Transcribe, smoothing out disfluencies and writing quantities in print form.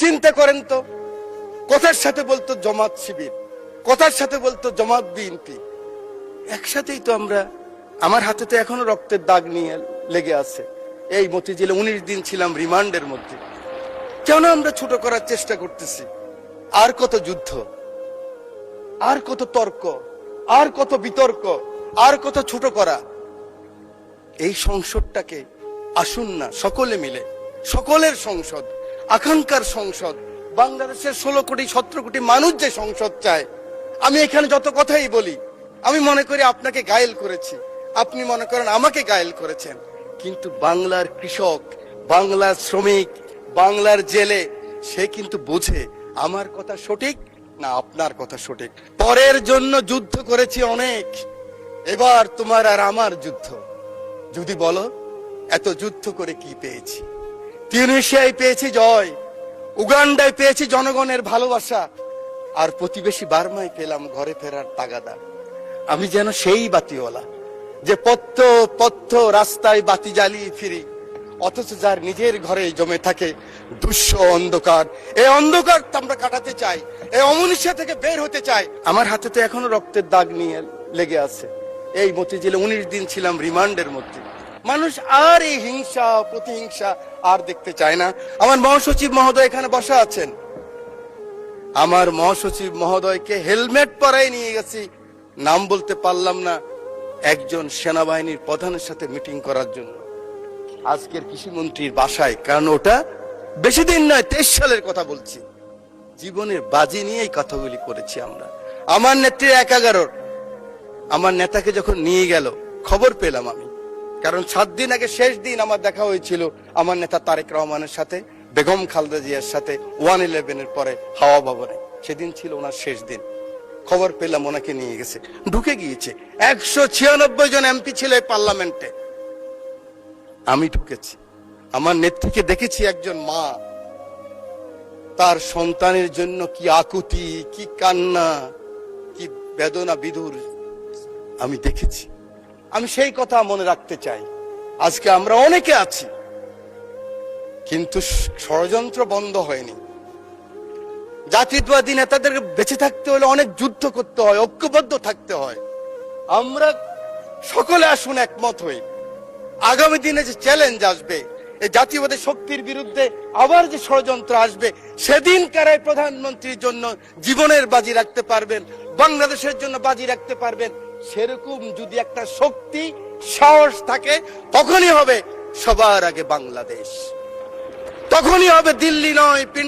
চিন্তা করেন তো, কথার সাথে বলতো জামাত শিবির, কথার সাথে বলতো জামাত বিএনপি, একসাথেই তো আমরা। আমার হাতে তো এখনো রক্তের দাগ নিয়ে লেগে আছে। এই মতিঝিলে 19 দিন ছিলাম রিমান্ডের মধ্যে। কেন আমরা ছোট করার চেষ্টা করতেছি? আর কত যুদ্ধ, আর কত তর্ক, আর কত বিতর্ক, আর কত ছোট করা। এই সংসদটাকে আসুন না সকলে মিলে, সকলের সংসদ, আকাঙ্ক্ষার সংসদ, বাংলাদেশের 16 কোটি 17 কোটি মানুষ যে সংসদ চায়। আমি এখানে যত কথাই বলি, আমি মনে করি আপনাকে ঘায়েল করেছি, আপনি মনে করেন আমাকে ঘায়েল করেছেন, কিন্তু বাংলার কৃষক, বাংলার শ্রমিক, বাংলার জেলে, সে কিন্তু বোঝে আমার কথা সঠিক না আপনার কথা সঠিক। পরের জন্য যুদ্ধ করেছি অনেক, এবার তোমার আর আমার যুদ্ধ। যদি বলো এত যুদ্ধ করে কি পেয়েছি? তিউনিসিয়ায় পেয়েছি জয়, উগান্ডায় পেয়েছি জনগণের ভালোবাসা, আর প্রতিবেশী বার্মায় পেলাম ঘরে ফেরার তাগাদা। আমি যেন সেই বাতিওয়ালা যে পথ্য পথ্য রাস্তায় বাতি জ্বালিয়ে ফিরি, অথচ যার নিজের ঘরে জমে থাকে দুঃস্ব অন্ধকার। এই অন্ধকার আমরা কাটাতে চাই, এই অমনুষ্য থেকে বের হতে চাই। আমার হাতে তো এখনো রক্তের দাগ নিয়ে লেগে আছে। এই মতিঝিলে 19 দিন ছিলাম রিমান্ডের মধ্যে। মানুষ আর এই হিংসা প্রতিহিংসা আর দেখতে চায় না। আমার মহাসচিব মহোদয় এখানে বসা আছেন, আমার মহাসচিব মহোদয়কে হেলমেট পরাই নিয়ে গেছি, নাম বলতে পারলাম না, একজন সেনাবাহিনীর প্রধানের সাথে মিটিং করার জন্য আজকের কৃষিমন্ত্রীর বাসায়। কারণ ওটা বেশি দিন নয়, 23 সালের কথা বলছি। জীবনের বাজি নিয়েই কথাগুলি করেছি আমরা। আমার নেত্রী 11 আমার নেতাকে যখন নিয়ে গেল খবর পেলাম আমি, কারণ 7 দিন আগে শেষ দিন আমার দেখা হয়েছিল আমার নেতা তারেক রহমানের সাথে, বেগম খালেদা জিয়ার সাথে 111-এর পরে হাওয়া ভবনে। সেদিন ছিল ওনার শেষ দিন। খবর পেলাম ওনাকে নিয়ে গেছে, ঢুকে গিয়েছে। 196 জন এমপি ছিল এই পার্লামেন্টে, আমি ঢুকেছি। আমার নেত্রীকে দেখেছি, একজন মা, তার সন্তানের জন্য কি আকুতি, কি কান্না, কি বেদনা বিধুর আমি দেখেছি। আমি সেই কথা মনে রাখতে চাই। আজকে আমরা অনেকে আছি, কিন্তু ষড়যন্ত্র বন্ধ হয়নি। জাতীয়তাবাদী নেতাদের বেঁচে থাকতে হলে অনেক যুদ্ধ করতে হয়, ঐক্যবদ্ধ থাকতে হয়। আমরা সকলে আসুন একমত হই। আগামী দিনে যে চ্যালেঞ্জ আসবে, এই জাতীয়বাদী শক্তির বিরুদ্ধে আবার যে ষড়যন্ত্র আসবে, সেদিন কারাই প্রধানমন্ত্রীর জন্য জীবনের বাজি রাখতে পারবেন, বাংলাদেশের জন্য বাজি রাখতে পারবেন, সেরকম যদি একটা শক্তি সাহস থাকে, তখনই হবে সবার আগে বাংলাদেশ, তখনই হবে দিল্লি নয়।